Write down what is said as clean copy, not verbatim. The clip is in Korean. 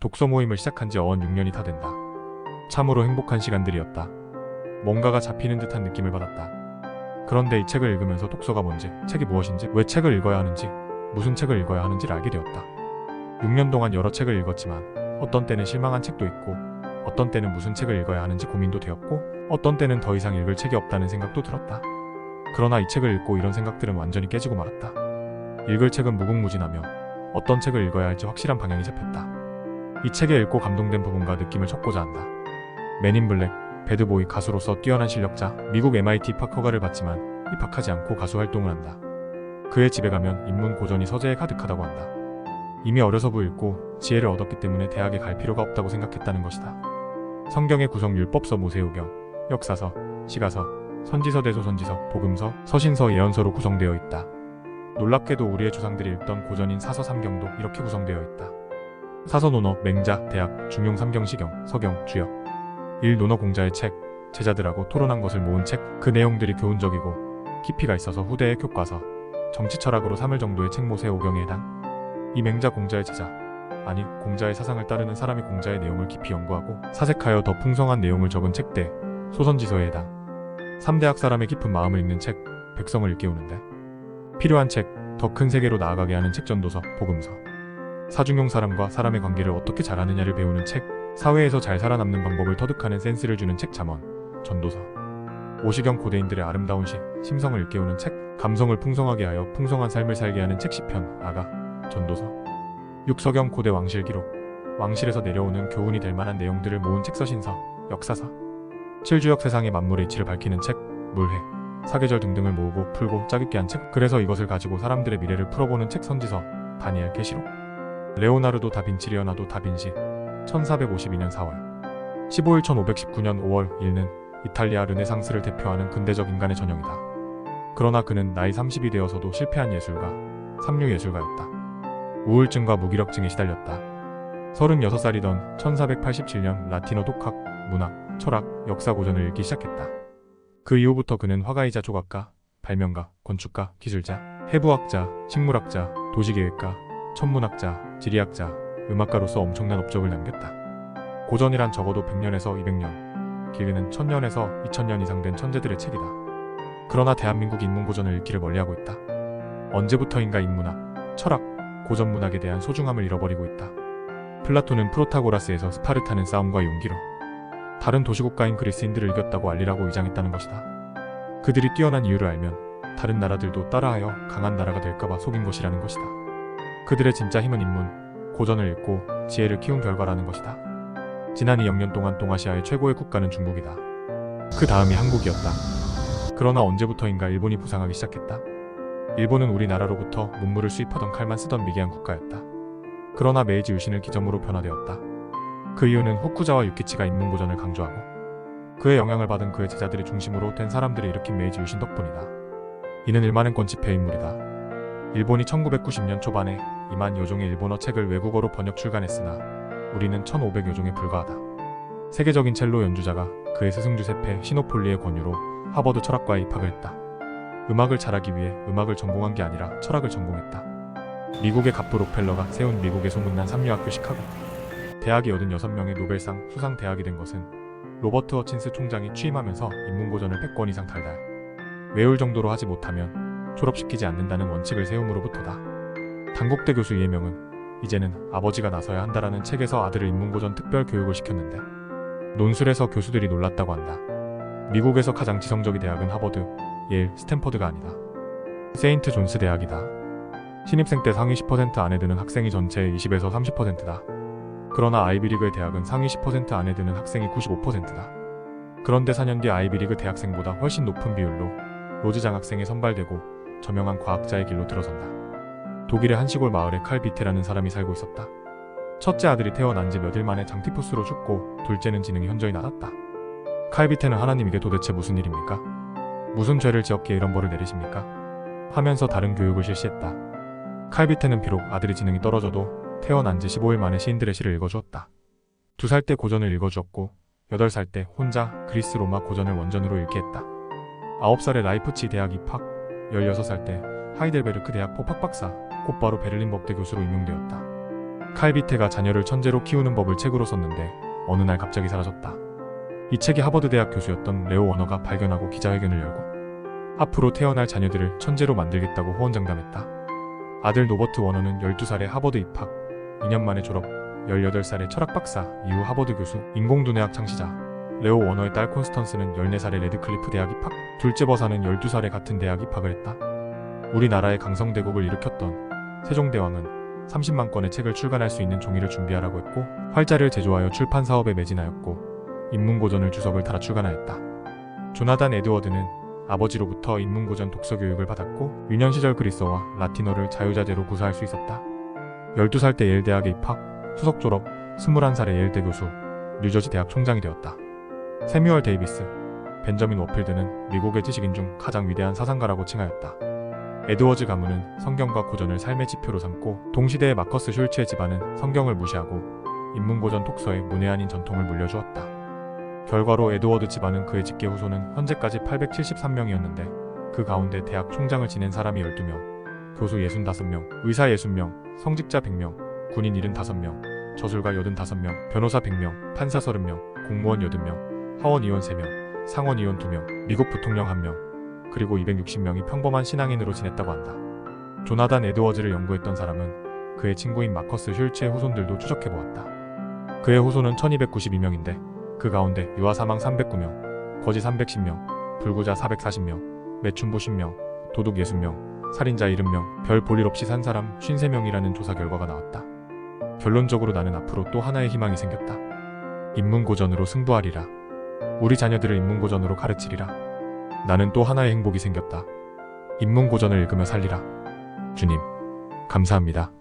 독서 모임을 시작한 지 어언 6년이 다 된다. 참으로 행복한 시간들이었다. 뭔가가 잡히는 듯한 느낌을 받았다. 그런데 이 책을 읽으면서 독서가 뭔지, 책이 무엇인지, 왜 책을 읽어야 하는지, 무슨 책을 읽어야 하는지를 알게 되었다. 6년 동안 여러 책을 읽었지만 어떤 때는 실망한 책도 있고, 어떤 때는 무슨 책을 읽어야 하는지 고민도 되었고, 어떤 때는 더 이상 읽을 책이 없다는 생각도 들었다. 그러나 이 책을 읽고 이런 생각들은 완전히 깨지고 말았다. 읽을 책은 무궁무진하며 어떤 책을 읽어야 할지 확실한 방향이 잡혔다. 이 책에 읽고 감동된 부분과 느낌을 적고자 한다. 맨인 블랙, 배드보이 가수로서 뛰어난 실력자, 미국 MIT 입학허가를 받지만 입학하지 않고 가수 활동을 한다. 그의 집에 가면 인문 고전이 서재에 가득하다고 한다. 이미 어려서부 읽고 지혜를 얻었기 때문에 대학에 갈 필요가 없다고 생각했다는 것이다. 성경의 구성 율법서, 모세오경, 역사서, 시가서, 선지서, 대소선지서, 복음서, 서신서, 예언서로 구성되어 있다. 놀랍게도 우리의 조상들이 읽던 고전인 사서 3경도 이렇게 구성되어 있다. 사서, 논어, 맹자, 대학, 중용, 삼경시경, 서경, 주역. 1. 논어 공자의 책, 제자들하고 토론한 것을 모은 책. 그 내용들이 교훈적이고 깊이가 있어서 후대의 교과서, 정치 철학으로 3일 정도의 책. 모세오경에 해당. 이 맹자 공자의 제자, 아니 공자의 사상을 따르는 사람이 공자의 내용을 깊이 연구하고 사색하여 더 풍성한 내용을 적은 책대, 소선지서에 해당. 3대학 사람의 깊은 마음을 읽는 책, 백성을 일깨우는데 필요한 책, 더 큰 세계로 나아가게 하는 책. 전도서, 복음서. 사중용 사람과 사람의 관계를 어떻게 잘하느냐를 배우는 책, 사회에서 잘 살아남는 방법을 터득하는 센스를 주는 책. 잠언, 전도서. 오시경 고대인들의 아름다운 시, 심성을 일깨우는 책, 감성을 풍성하게 하여 풍성한 삶을 살게 하는 책. 시편, 아가, 전도서. 6. 서경 고대 왕실 기록, 왕실에서 내려오는 교훈이 될 만한 내용들을 모은 책. 서신서, 역사서. 7. 주역 세상의 만물의 이치를 밝히는 책, 물회, 사계절 등등을 모으고 풀고 짜깁기 한 책. 그래서 이것을 가지고 사람들의 미래를 풀어보는 책. 선지서, 다니엘, 계시록. 레오나르도 다빈치, 리오나르도 다빈시, 1452년 4월 15일 1519년 5월 1는 이탈리아 르네상스를 대표하는 근대적 인간의 전형이다. 그러나 그는 나이 30이 되어서도 실패한 예술가, 삼류 예술가였다. 우울증과 무기력증에 시달렸다. 36살이던 1487년 라틴어 독학, 문학, 철학, 역사 고전을 읽기 시작했다. 그 이후부터 그는 화가이자 조각가, 발명가, 건축가, 기술자, 해부학자, 식물학자, 도시계획가, 천문학자, 지리학자, 음악가로서 엄청난 업적을 남겼다. 고전이란 적어도 100년에서 200년, 길게는 1000년에서 2000년 이상 된 천재들의 책이다. 그러나 대한민국이 인문고전을 읽기를 멀리하고 있다. 언제부터인가 인문학, 철학, 고전문학에 대한 소중함을 잃어버리고 있다. 플라톤은 프로타고라스에서 스파르타는 싸움과 용기로 다른 도시국가인 그리스인들을 이겼다고 알리라고 위장했다는 것이다. 그들이 뛰어난 이유를 알면 다른 나라들도 따라하여 강한 나라가 될까봐 속인 것이라는 것이다. 그들의 진짜 힘은 인문, 고전을 읽고 지혜를 키운 결과라는 것이다. 지난 2억 년 동안 동아시아의 최고의 국가는 중국이다. 그 다음이 한국이었다. 그러나 언제부터인가 일본이 부상하기 시작했다. 일본은 우리나라로부터 문물을 수입하던 칼만 쓰던 미개한 국가였다. 그러나 메이지 유신을 기점으로 변화되었다. 그 이유는 후쿠자와 유키치가 인문고전을 강조하고 그의 영향을 받은 그의 제자들이 중심으로 된 사람들이 일으킨 메이지 유신 덕분이다. 이는 1만엔권 지폐의 인물이다. 일본이 1990년 초반에 2만 여종의 일본어 책을 외국어로 번역 출간했으나 우리는 1500여 종에 불과하다. 세계적인 첼로 연주자가 그의 스승 주세페 시노폴리의 권유로 하버드 철학과에 입학을 했다. 음악을 잘하기 위해 음악을 전공한 게 아니라 철학을 전공했다. 미국의 갑부 록펠러가 세운 미국의 소문난 삼류학교 시카고. 대학이 86명의 노벨상 수상 대학이 된 것은 로버트 허친스 총장이 취임하면서 인문고전을 100권 이상 달달 외울 정도로 하지 못하면 졸업시키지 않는다는 원칙을 세움으로부터다. 단국대 교수 이해명은 이제는 아버지가 나서야 한다라는 책에서 아들을 인문고전 특별 교육을 시켰는데 논술에서 교수들이 놀랐다고 한다. 미국에서 가장 지성적인 대학은 하버드, 예일, 스탠퍼드가 아니다. 세인트 존스 대학이다. 신입생 때 상위 10% 안에 드는 학생이 전체의 20에서 30%다. 그러나 아이비리그의 대학은 상위 10% 안에 드는 학생이 95%다. 그런데 4년 뒤 아이비리그 대학생보다 훨씬 높은 비율로 로즈 장학생에 선발되고 저명한 과학자의 길로 들어선다. 독일의 한 시골 마을에 칼 비테라는 사람이 살고 있었다. 첫째 아들이 태어난 지 몇 일 만에 장티푸스로 죽고 둘째는 지능이 현저히 낮았다. 칼 비테는 하나님 이게 도대체 무슨 일입니까? 무슨 죄를 지었기에 이런 벌을 내리십니까? 하면서 다른 교육을 실시했다. 칼 비테는 비록 아들이 지능이 떨어져도 태어난 지 15일 만에 시인들의 시를 읽어주었다. 2살 때 고전을 읽어주었고 8살 때 혼자 그리스 로마 고전을 원전으로 읽게 했다. 9살에 라이프치 대학 입학, 16살 때 하이델베르크 대학 법학 박사, 곧바로 베를린 법대 교수로 임용되었다. 칼비테가 자녀를 천재로 키우는 법을 책으로 썼는데 어느 날 갑자기 사라졌다. 이 책이 하버드 대학 교수였던 레오 워너가 발견하고 기자회견을 열고 앞으로 태어날 자녀들을 천재로 만들겠다고 호언장담했다. 아들 노버트 워너는 12살에 하버드 입학, 2년 만에 졸업, 18살에 철학 박사, 이후 하버드 교수, 인공두뇌학 창시자. 레오 워너의 딸 콘스턴스는 14살에 레드클리프 대학 입학, 둘째 버사는 12살에 같은 대학 입학을 했다. 우리나라의 강성대국을 일으켰던 세종대왕은 30만 권의 책을 출간할 수 있는 종이를 준비하라고 했고 활자를 제조하여 출판 사업에 매진하였고 인문고전을 주석을 달아 출간하였다. 조나단 에드워드는 아버지로부터 인문고전 독서 교육을 받았고 유년 시절 그리스어와 라틴어를 자유자재로 구사할 수 있었다. 12살 때 예일대학에 입학, 수석 졸업, 21살에 예일대 교수, 뉴저지 대학 총장이 되었다. 세뮤얼 데이비스, 벤저민 워필드는 미국의 지식인 중 가장 위대한 사상가라고 칭하였다. 에드워즈 가문은 성경과 고전을 삶의 지표로 삼고 동시대의 마커스 슐츠의 집안은 성경을 무시하고 인문고전 독서의 문외 아닌 전통을 물려주었다. 결과로 에드워드 집안은 그의 직계 후손은 현재까지 873명이었는데 그 가운데 대학 총장을 지낸 사람이 12명, 교수 65명, 의사 60명, 성직자 100명, 군인 75명, 저술가 85명, 변호사 100명, 판사 30명, 공무원 80명, 하원의원 3명, 상원의원 2명, 미국 부통령 1명, 그리고 260명이 평범한 신앙인으로 지냈다고 한다. 조나단 에드워즈를 연구했던 사람은 그의 친구인 마커스 슐츠의 후손들도 추적해보았다. 그의 후손은 1292명인데 그 가운데 유아 사망 309명, 거지 310명, 불구자 440명, 매춘부 10명, 도둑 60명, 살인자 70명, 별 볼일 없이 산 사람 53명이라는 조사 결과가 나왔다. 결론적으로 나는 앞으로 또 하나의 희망이 생겼다. 인문고전으로 승부하리라. 우리 자녀들을 인문고전으로 가르치리라. 나는 또 하나의 행복이 생겼다. 인문고전을 읽으며 살리라. 주님, 감사합니다.